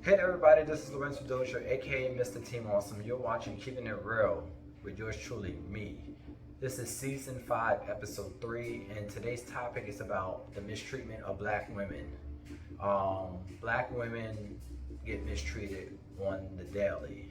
Hey everybody, this is Lorenzo Dozier, aka Mr. Team Awesome. You're watching Keeping It Real with yours truly, me. This is season 5, episode 3, and today's topic is about the mistreatment of black women. Black women get mistreated on the daily,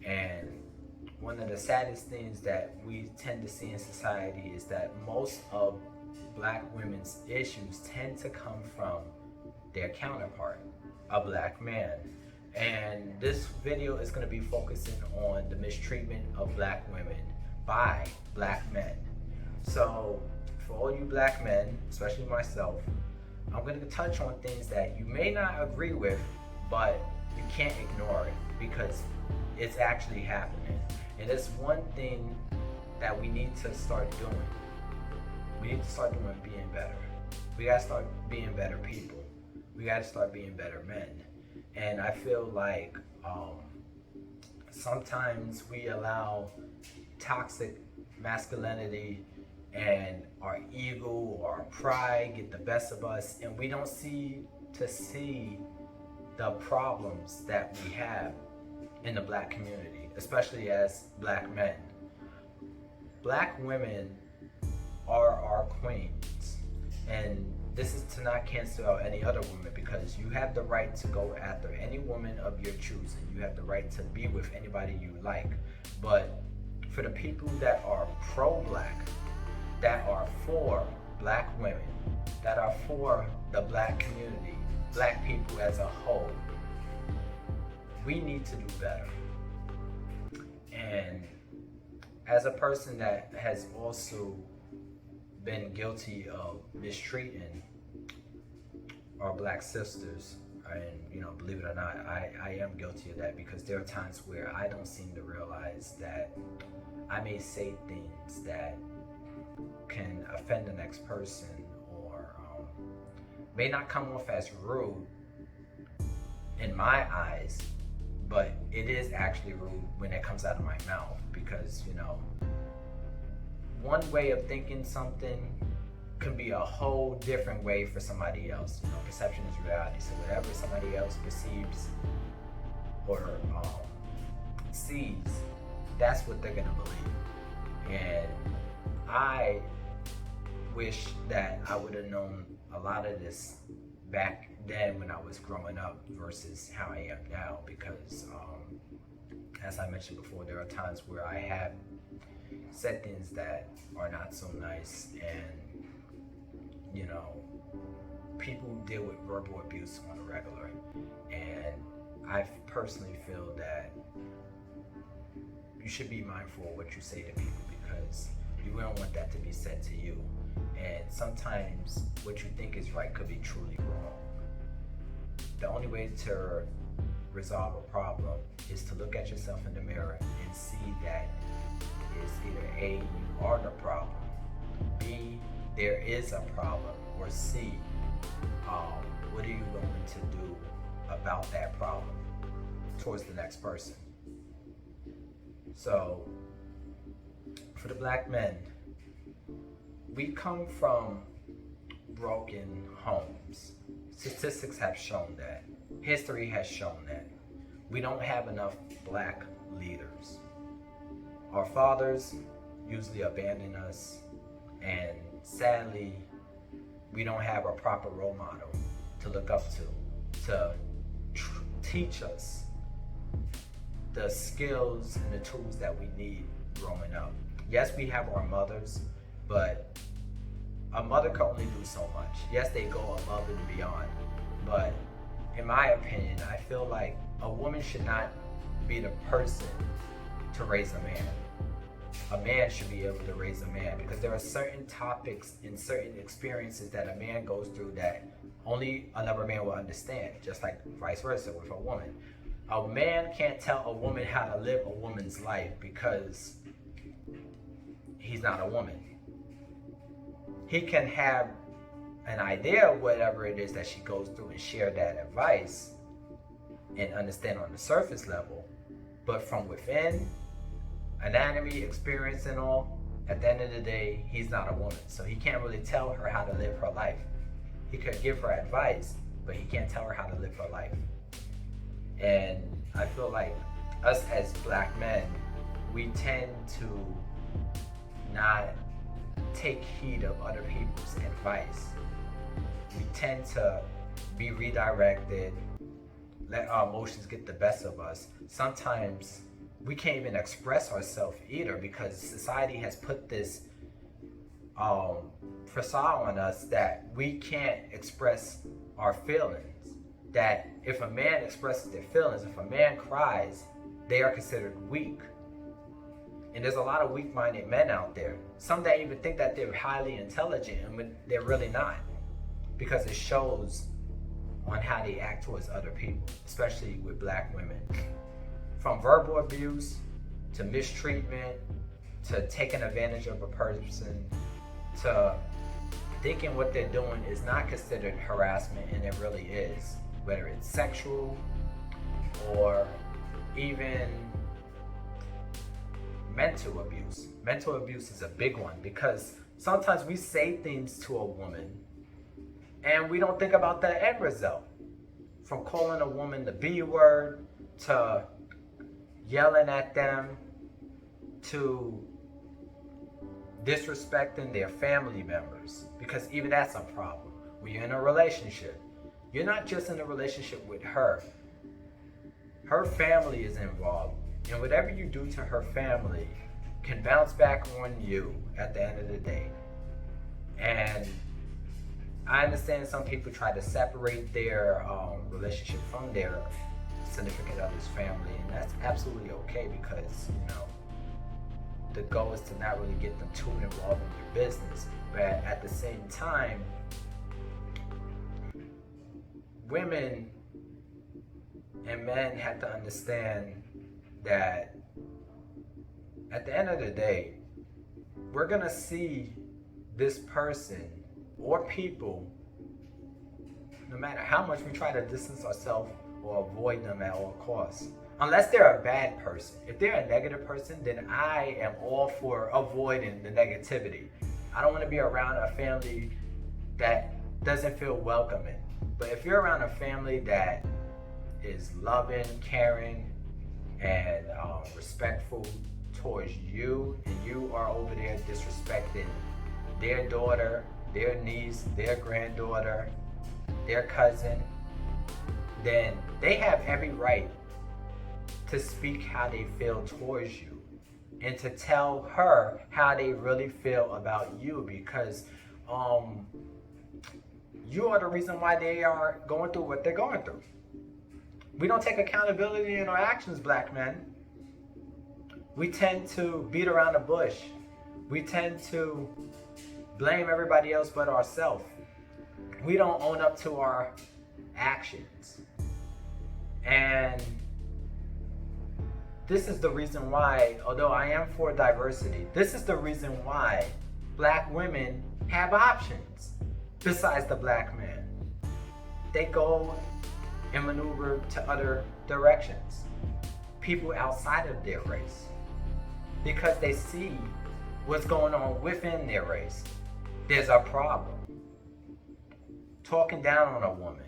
and one of the saddest things that we tend to see in society is that most of black women's issues tend to come from their counterpart, a black man. And this video is going to be focusing on the mistreatment of black women by black men. So for all you black men, especially myself, I'm going to touch on things that you may not agree with, but you can't ignore it because it's actually happening. And it's one thing that we need to start doing. We need to start doing being better. We got to start being better people. We got to start being better men. And I feel like sometimes we allow toxic masculinity and our ego or our pride get the best of us, and we don't see the problems that we have in the black community, especially as black men. Black women are our queens, and this is to not cancel out any other woman, because you have the right to go after any woman of your choosing. You have the right to be with anybody you like. But for the people that are pro-black, that are for black women, that are for the black community, black people as a whole, we need to do better. And as a person that has also been guilty of mistreating our black sisters, and believe it or not, I am guilty of that, because there are times where I don't seem to realize that I may say things that can offend the next person, or may not come off as rude in my eyes, but it is actually rude when it comes out of my mouth, because one way of thinking something can be a whole different way for somebody else. Perception is reality. So whatever somebody else perceives or sees, that's what they're gonna believe. And I wish that I would have known a lot of this back then when I was growing up versus how I am now, because as I mentioned before, there are times where I have said things that are not so nice, and people deal with verbal abuse on a regular, and I personally feel that you should be mindful of what you say to people, because you don't want that to be said to you. And sometimes what you think is right could be truly wrong. The only way to resolve a problem is to look at yourself in the mirror and see that it's either A, you are the problem, B, there is a problem, or C, what are you going to do about that problem towards the next person. So for the black men, we come from broken homes. Statistics have shown that. History has shown that. We don't have enough black leaders. Our fathers usually abandon us, and sadly, we don't have a proper role model to look up to teach us the skills and the tools that we need growing up. Yes, we have our mothers, but a mother can only do so much. Yes, they go above and beyond, but in my opinion, I feel like a woman should not be the person to raise a man. A man should be able to raise a man, because there are certain topics and certain experiences that a man goes through that only another man will understand, just like vice versa with a woman. A man can't tell a woman how to live a woman's life because he's not a woman. He can have an idea of whatever it is that she goes through and share that advice and understand on the surface level, but from within, anatomy, experience, and all, at the end of the day, he's not a woman. So he can't really tell her how to live her life. He could give her advice, but he can't tell her how to live her life. And I feel like us as black men, we tend to not take heed of other people's advice. We tend to be redirected, let our emotions get the best of us. Sometimes we can't even express ourselves either because society has put this facade on us that we can't express our feelings. That if a man expresses their feelings, if a man cries, they are considered weak. And there's a lot of weak-minded men out there. Some that even think that they're highly intelligent, and they're really not, because it shows on how they act towards other people, especially with black women. From verbal abuse to mistreatment to taking advantage of a person to thinking what they're doing is not considered harassment, and it really is. Whether it's sexual or even mental abuse. Mental abuse is a big one because sometimes we say things to a woman and we don't think about the end result. From calling a woman the B word to yelling at them to disrespecting their family members, because even that's a problem. When you're in a relationship, you're not just in a relationship with her. Her family is involved, and whatever you do to her family can bounce back on you at the end of the day. And I understand some people try to separate their relationship from their significant other's family, and that's absolutely okay because, the goal is to not really get them too involved in your business. But at the same time, women and men have to understand that at the end of the day, we're gonna see this person or people, no matter how much we try to distance ourselves or avoid them at all costs. Unless they're a bad person. If they're a negative person, then I am all for avoiding the negativity. I don't want to be around a family that doesn't feel welcoming. But if you're around a family that is loving, caring, and respectful towards you, and you are over there disrespecting their daughter, their niece, their granddaughter, their cousin, then they have every right to speak how they feel towards you and to tell her how they really feel about you, because you are the reason why they are going through what they're going through. We don't take accountability in our actions, black men. We tend to beat around the bush. We tend to blame everybody else but ourselves. We don't own up to our actions. And this is the reason why, although I am for diversity, this is the reason why black women have options besides the black man. They go and maneuver to other directions, people outside of their race, because they see what's going on within their race. There's a problem. Talking down on a woman,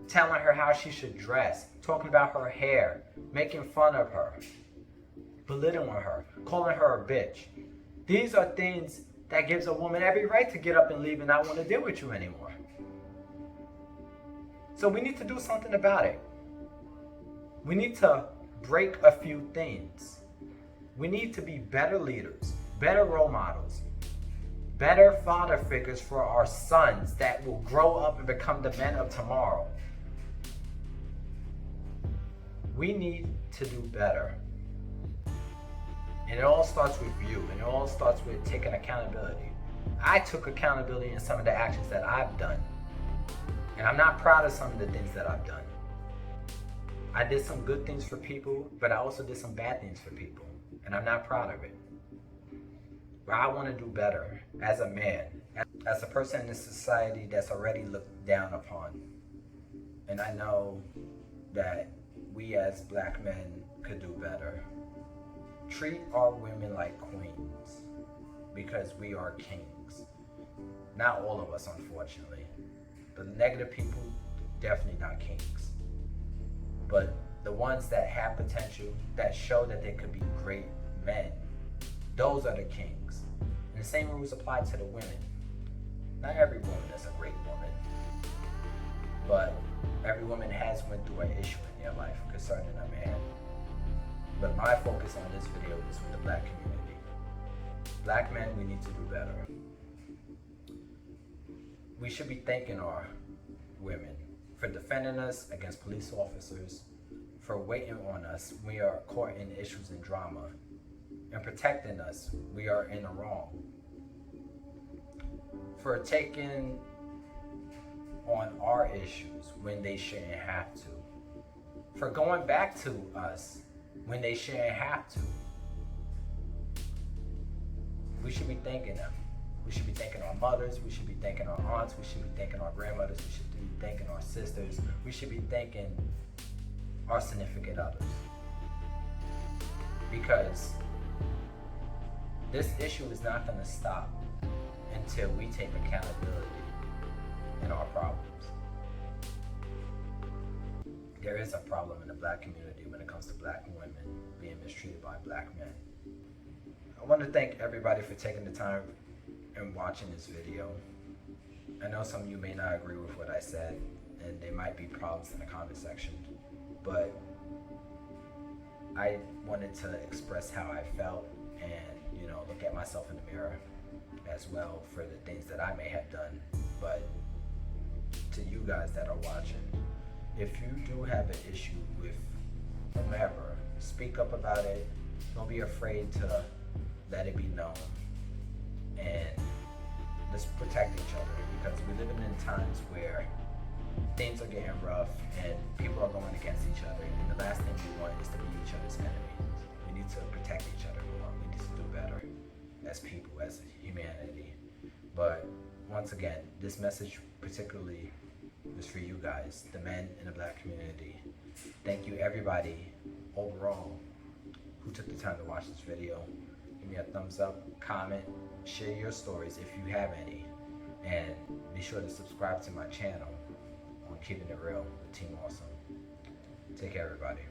telling her how she should dress, talking about her hair, making fun of her, belittling her, calling her a bitch. These are things that gives a woman every right to get up and leave and not want to deal with you anymore. So we need to do something about it. We need to break a few things. We need to be better leaders, better role models, better father figures for our sons that will grow up and become the men of tomorrow. We need to do better. And it all starts with you, and it all starts with taking accountability. I took accountability in some of the actions that I've done. And I'm not proud of some of the things that I've done. I did some good things for people, but I also did some bad things for people. And I'm not proud of it. But I want to do better as a man, as a person in this society that's already looked down upon. And I know that we as black men could do better. Treat our women like queens, because we are kings. Not all of us, unfortunately. The negative people, definitely not kings. But the ones that have potential, that show that they could be great men, those are the kings. And the same rules apply to the women. Not every woman is a great woman, but every woman has went through an issue in their life concerning a man. But my focus on this video is with the black community. Black men, we need to do better. We should be thanking our women for defending us against police officers, for waiting on us when we are caught in issues and drama, and protecting us when we are in the wrong, for taking on our issues when they shouldn't have to, for going back to us when they shouldn't have to. We should be thanking them. We should be thanking our mothers, we should be thanking our aunts, we should be thanking our grandmothers, we should be thanking our sisters, we should be thanking our significant others. Because this issue is not going to stop until we take accountability in our problems. There is a problem in the black community when it comes to black women being mistreated by black men. I want to thank everybody for taking the time and watching this video. I know some of you may not agree with what I said, and there might be problems in the comment section, but I wanted to express how I felt and, look at myself in the mirror as well for the things that I may have done. But to you guys that are watching, if you do have an issue with whomever, speak up about it. Don't be afraid to let it be known. And let's protect each other, because we're living in times where things are getting rough and people are going against each other. And the last thing we want is to be each other's enemies. We need to protect each other more. We need to do better as people, as humanity. But once again, this message particularly is for you guys, the men in the black community. Thank you everybody overall who took the time to watch this video. Give me a thumbs up, comment, share your stories if you have any, and be sure to subscribe to my channel on Keeping It Real with Team Awesome. Take care, everybody.